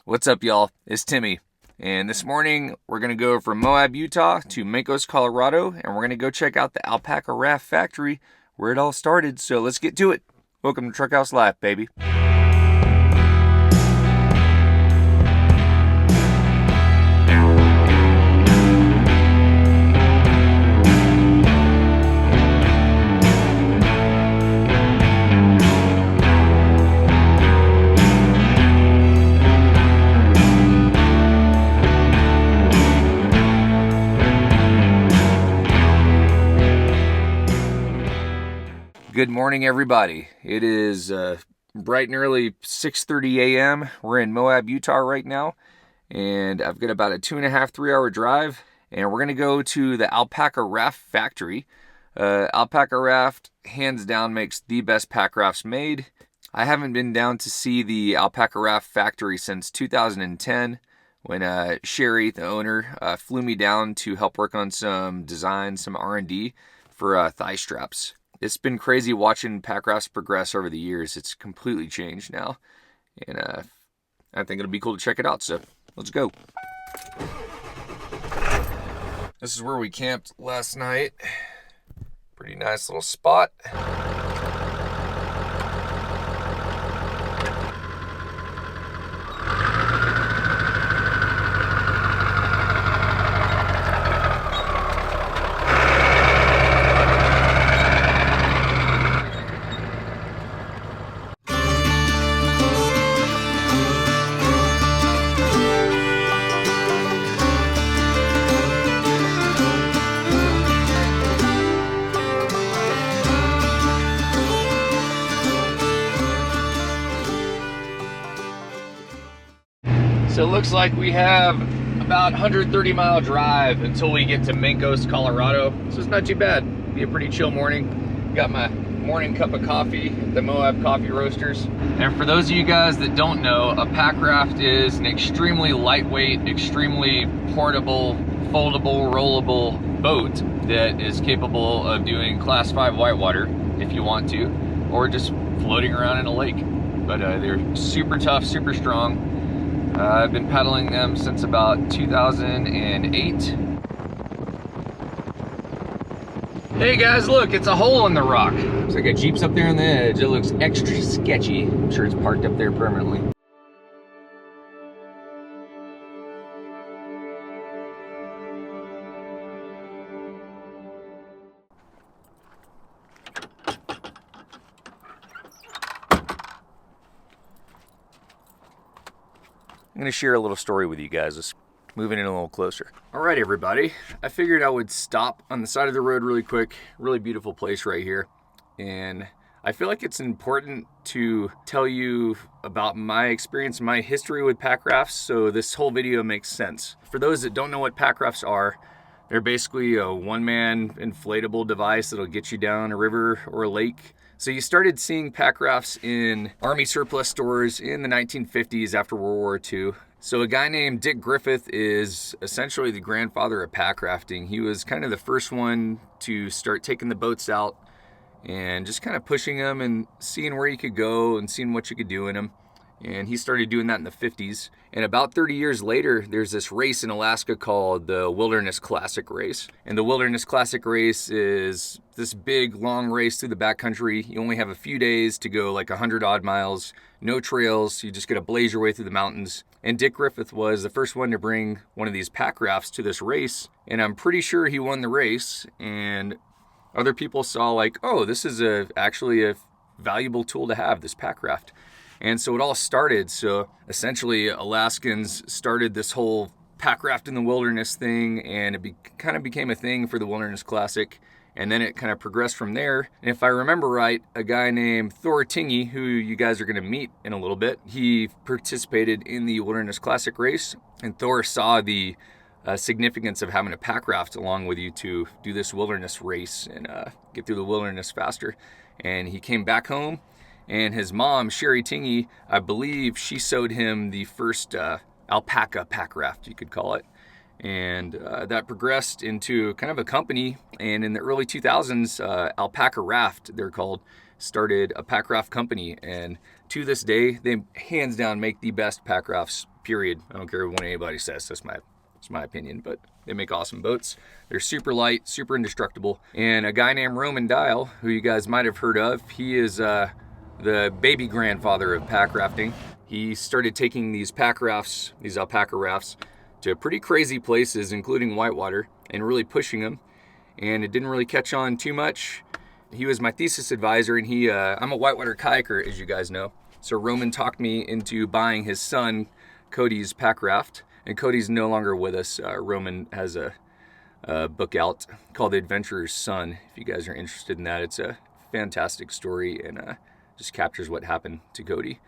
What's up, y'all? It's Timmy. And this morning, we're going to go from Moab, Utah to Mancos, Colorado, and we're going to go check out the Alpacka Raft factory where it all started. So let's get to it. Welcome to Truckhouse Life, baby. Good morning, everybody. It is bright and early 6:30 a.m. We're in Moab, Utah right now, and I've got about a 2.5-3 hour drive, and we're going to go to the Alpacka Raft factory. Alpacka Raft, hands down, makes the best pack rafts made. I haven't been down to see the Alpacka Raft factory since 2010, when Sherry, the owner, flew me down to help work on some design, some R&D for thigh straps. It's been crazy watching pack rafts progress over the years. It's completely changed now. And I think it'll be cool to check it out. So let's go. This is where we camped last night. Pretty nice little spot. So it looks like we have about 130-mile drive until we get to Mancos, Colorado. So it's not too bad. Be a pretty chill morning. Got my morning cup of coffee at the Moab Coffee Roasters. And for those of you guys that don't know, a pack raft is an extremely lightweight, extremely portable, foldable, rollable boat that is capable of doing Class 5 whitewater if you want to, or just floating around in a lake. But they're super tough, super strong. I've been paddling them since about 2008. Hey guys, look, it's a hole in the rock. Looks like a Jeep's up there on the edge. It looks extra sketchy. I'm sure it's parked up there permanently. I'm going to share a little story with you guys, just moving in a little closer. All right, everybody. I figured I would stop on the side of the road really quick. Really beautiful place right here. And I feel like it's important to tell you about my experience, my history with pack rafts, so this whole video makes sense. For those that don't know what pack rafts are, they're basically a one-man inflatable device that'll get you down a river or a lake. So you started seeing pack rafts in Army surplus stores in the 1950s after World War II. So a guy named Dick Griffith is essentially the grandfather of pack rafting. He was kind of the first one to start taking the boats out and just kind of pushing them and seeing where you could go and seeing what you could do in them. And he started doing that in the 50s. And about 30 years later, there's this race in Alaska called the Wilderness Classic Race. And the Wilderness Classic Race is this big, long race through the backcountry. You only have a few days to go like 100-odd miles, no trails. You just got to blaze your way through the mountains. And Dick Griffith was the first one to bring one of these pack rafts to this race. And I'm pretty sure he won the race. And other people saw like, oh, this is actually a valuable tool to have, this pack raft. And so it all started. So essentially Alaskans started this whole pack raft in the wilderness thing, and it kind of became a thing for the Wilderness Classic. And then it kind of progressed from there. And if I remember right, a guy named Thor Tingey, who you guys are going to meet in a little bit, he participated in the Wilderness Classic race. And Thor saw the significance of having a pack raft along with you to do this wilderness race and get through the wilderness faster. And he came back home. And his mom, Sherry Tingey, I believe she sewed him the first Alpacka Packraft, you could call it. And that progressed into kind of a company. And in the early 2000s, Alpacka Raft, they're called, started a packraft company. And to this day, they hands down make the best pack rafts, period. I don't care what anybody says, that's my opinion, but they make awesome boats. They're super light, super indestructible. And a guy named Roman Dial, who you guys might have heard of, he is the baby grandfather of pack rafting. He started taking these pack rafts, these Alpacka rafts, to pretty crazy places, including whitewater, and really pushing them. And it didn't really catch on too much. He was my thesis advisor, and I'm a whitewater kayaker, as you guys know. So Roman talked me into buying his son, Cody's pack raft. And Cody's no longer with us. Roman has a book out called The Adventurer's Son. If you guys are interested in that, it's a fantastic story and just captures what happened to Cody.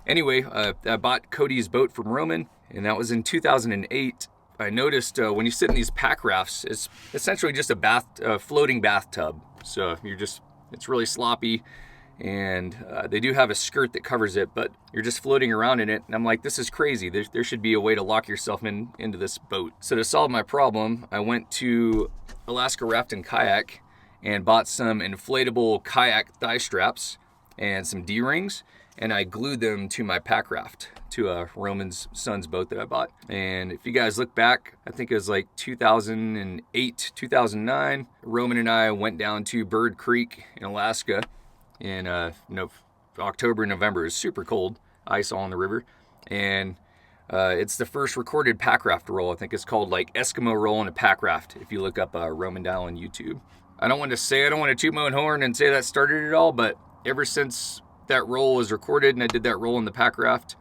Anyway, I bought Cody's boat from Roman, and that was in 2008. I noticed when you sit in these pack rafts, it's essentially just a floating bathtub. So it's really sloppy. And they do have a skirt that covers it, but you're just floating around in it. And I'm like, this is crazy. There should be a way to lock yourself into this boat. So to solve my problem, I went to Alaska Raft and Kayak and bought some inflatable kayak thigh straps and some D-rings. And I glued them to my pack raft, to Roman's son's boat that I bought. And if you guys look back, I think it was like 2008, 2009, Roman and I went down to Bird Creek in Alaska in October, November. It's super cold, ice all in the river, and it's the first recorded pack raft roll. I think it's called like Eskimo roll in a pack raft if you look up Roman Dial on YouTube. I don't want to toot my own horn and say that started it all, but ever since that roll was recorded and I did that roll in the pack raft,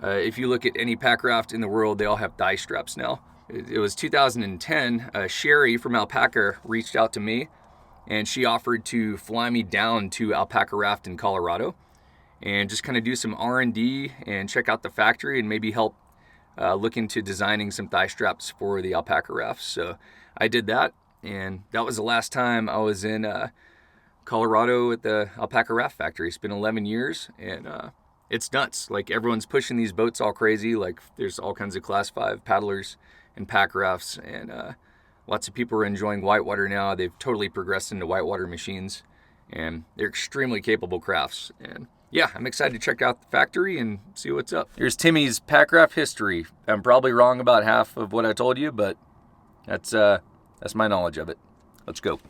if you look at any pack raft in the world, they all have thigh straps now. It was 2010, Sherry from Alpacka reached out to me, and she offered to fly me down to Alpacka Raft in Colorado and just kind of do some R&D and check out the factory and maybe help look into designing some thigh straps for the Alpacka rafts. So I did that, and that was the last time I was in Colorado at the Alpacka Raft factory. It's been 11 years, and it's nuts. Like, everyone's pushing these boats all crazy. Like, there's all kinds of Class 5 paddlers and pack rafts, and lots of people are enjoying whitewater now. They've totally progressed into whitewater machines, and they're extremely capable crafts. And yeah, I'm excited to check out the factory and see what's up. Here's Timmy's pack raft history. I'm probably wrong about half of what I told you, but that's my knowledge of it. Let's go.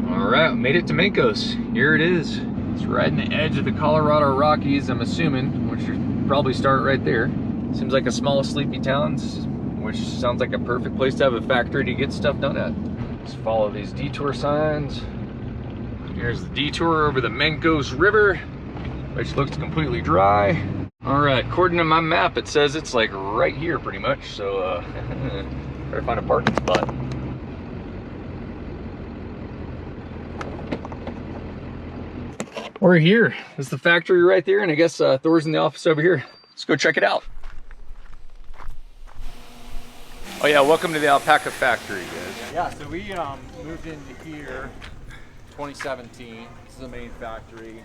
All right, made it to Mancos. Here it is. It's right in the edge of the Colorado Rockies, I'm assuming, which should probably start right there. Seems like a small, sleepy town, which sounds like a perfect place to have a factory to get stuff done at. Just follow these detour signs. Here's the detour over the Mancos River, which looks completely dry. All right, according to my map, it says it's like right here pretty much, so better find a parking spot. We're here. This is the factory right there, and I guess Thor's in the office over here. Let's go check it out. Oh yeah, welcome to the Alpacka factory, guys. Yeah, so we moved into here 2017. This is the main factory.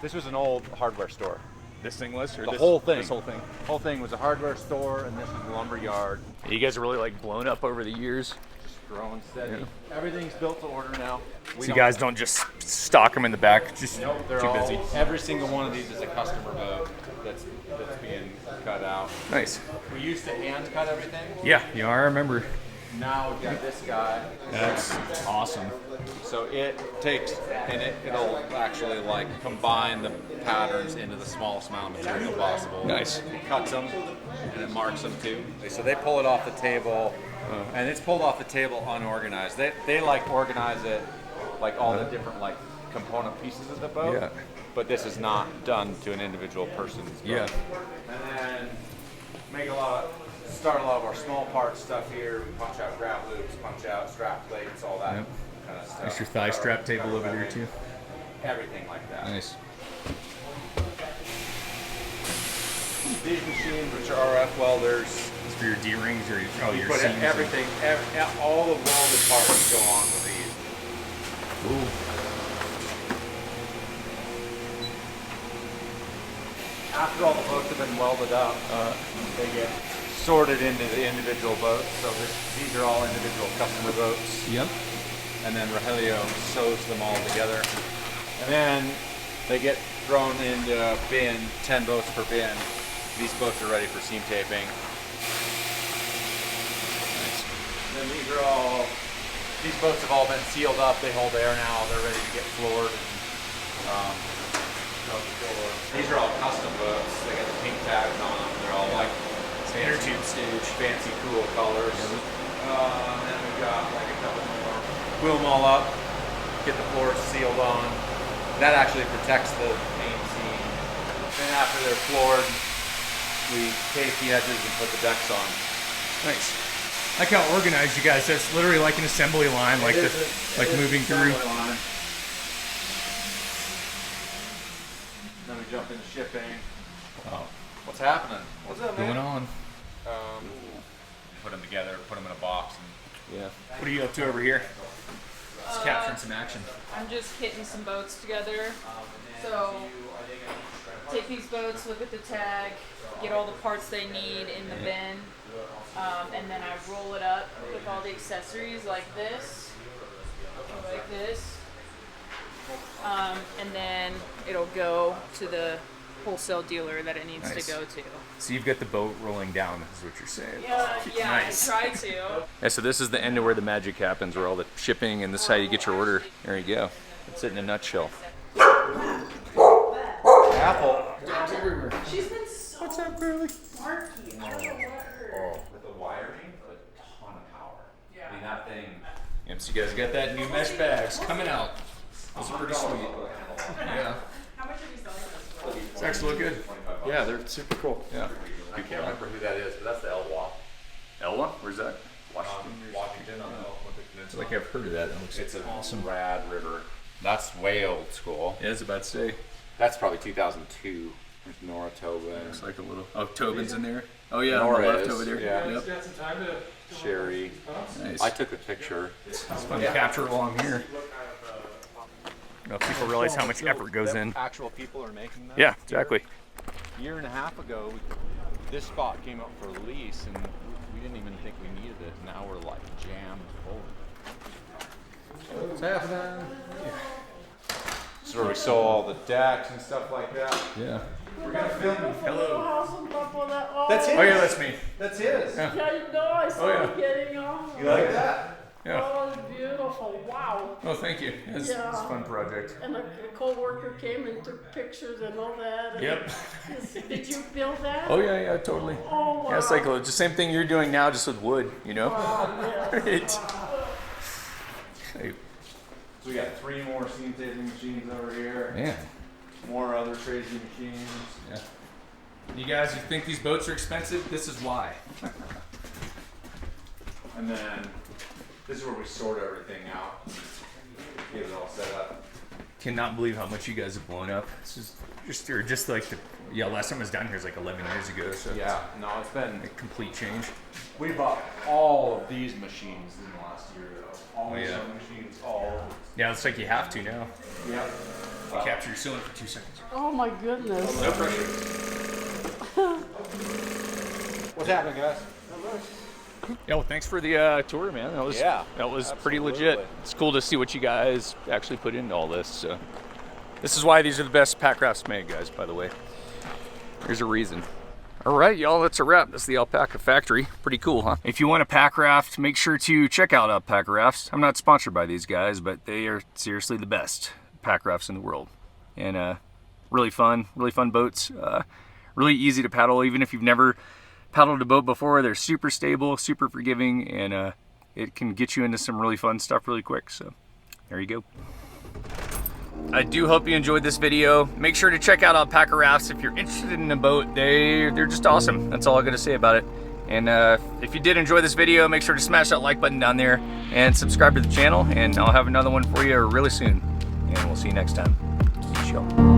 This was an old hardware store. This thing was? Or the whole thing. This whole thing? The whole thing was a hardware store, and this was a lumber yard. You guys are really like blown up over the years. Just growing steady. Yeah. Everything's built to order now. So you guys don't just stock them in the back, just nope, they're too all busy. Every single one of these is a customer boat that's being cut out. Nice. We used to hand cut everything. Yeah, I remember. Now we've got this guy. That's awesome. So it takes, and it'll actually like combine the patterns into the smallest amount of material possible. Nice. It cuts them, and it marks them too. So they pull it off the table, and it's pulled off the table unorganized. They like organize it, like all the different like component pieces of the boat. Yeah. But this is not done to an individual person's boat. Yeah. And then start a lot of our small parts stuff here. We punch out grab loops, punch out strap plates, all that kind of stuff. There's your thigh strap table over there too. Everything like that. Nice. These machines, which are RF welders. It's for your D-rings or your put seams. everything, all the welded parts go on with these. Ooh. After all the boats have been welded up, they get sorted into the individual boats. So these are all individual customer boats. Yep. And then Rogelio sews them all together. And then they get thrown into a bin, 10 boats per bin. These boats are ready for seam taping. Nice. And then these boats have all been sealed up. They hold air now. They're ready to get floored. These are all custom boats. They got the pink tags on them. They're all like inner tube stage, fancy, cool colors. And then we've got like a couple more. Glue them all up. Get the floors sealed on. That actually protects the main seam. Then after they're floored, we tape the edges and put the decks on. Nice. I like how organized you guys. That's literally like an assembly line, like moving through. Line. Then we jump into shipping. Oh, what's happening? What's up, man? Going on? Put them together, put them in a box. And Yeah. What are you up to over here? Just capturing some action. I'm just hitting some boats together. So take these boats, look at the tag, get all the parts they need in the bin, and then I roll it up with all the accessories like this, and then it'll go to the wholesale dealer that it needs to go to. So you've got the boat rolling down, is what you're saying. Yeah, Nice. I try to. Yeah, so this is the end of where the magic happens, where all the shipping and this is how you get your order. There you go. That's it in a nutshell. Apple. She's been so What's up, Burley? marky. I don't know what her. With the wiring, a ton of power. I mean, that thing. Yep, so you guys got that new mesh bags coming out. Those are pretty sweet. Yeah. How much are you selling this for? Does actually look good. Yeah, they're super cool. Yeah. I can't remember who that is, but that's the Elwha. Elwha? Where's that? Washington on the Olympic I Peninsula. like I've heard of that. That looks It's an awesome. rad river. That's way old school. Yeah, I was about to say. That's probably 2002. There's Nora Tobin. Looks like a little. Oh, Tobin's in there. Oh yeah, Nora on the left is, over there. yeah. Yep. Sherry. Nice. I took a picture. It's fun to capture along here. You know, people realize how much effort goes in. Actual people are making that. Yeah, exactly. A year and a half ago, this spot came up for lease, and we didn't even think we needed it. Now we're like jammed full. What's happening? This is where we saw all the decks and stuff like that. Yeah. We're gonna film you. Hello. That's it. Oh yeah, that's me. That's his. Yeah. Yeah, you know, I saw yeah. it getting on. You like that? Yeah. Oh, it's beautiful. Wow. Oh, thank you. It's a fun project. And a co-worker came and took pictures and all that. And Yep. Did you build that? Oh yeah, totally. Oh, wow. Yeah, it's like the same thing you're doing now, just with wood. You know. Yeah. Right. Hey, So we got 3 more seam taping machines over here. man. More other crazy machines. Yeah. You guys, you think these boats are expensive? This is why. And then this is where we sort everything out. Get it all set up. Cannot believe how much you guys have blown up. This is just like last time I was down here was like 11 years ago. So Yeah, no, it's been. a complete change. We bought all of these machines in the last year, though. All these yeah. other machines, all. Yeah, it's like you have to now. Yeah. You capture your cylinder for 2 seconds. Oh my goodness. No pressure. What's happening, guys? Yeah, well, thanks for the tour, man. That was pretty legit. It's cool to see what you guys actually put into all this. So. This is why these are the best packrafts made, guys, by the way. There's a reason. All right, y'all, that's a wrap. That's the Alpacka factory. Pretty cool, huh? If you want a pack raft, make sure to check out Alpacka Rafts. I'm not sponsored by these guys, but they are seriously the best pack rafts in the world. And really fun boats. Really easy to paddle, even if you've never paddled a boat before. They're super stable, super forgiving, and it can get you into some really fun stuff really quick. So there you go. I do hope you enjoyed this video. Make sure to check out Alpacka Rafts if you're interested in a boat. They're just awesome. That's all I gotta say about it. And if you did enjoy this video, make sure to smash that like button down there and subscribe to the channel, and I'll have another one for you really soon. And we'll see you next time. Peace, y'all.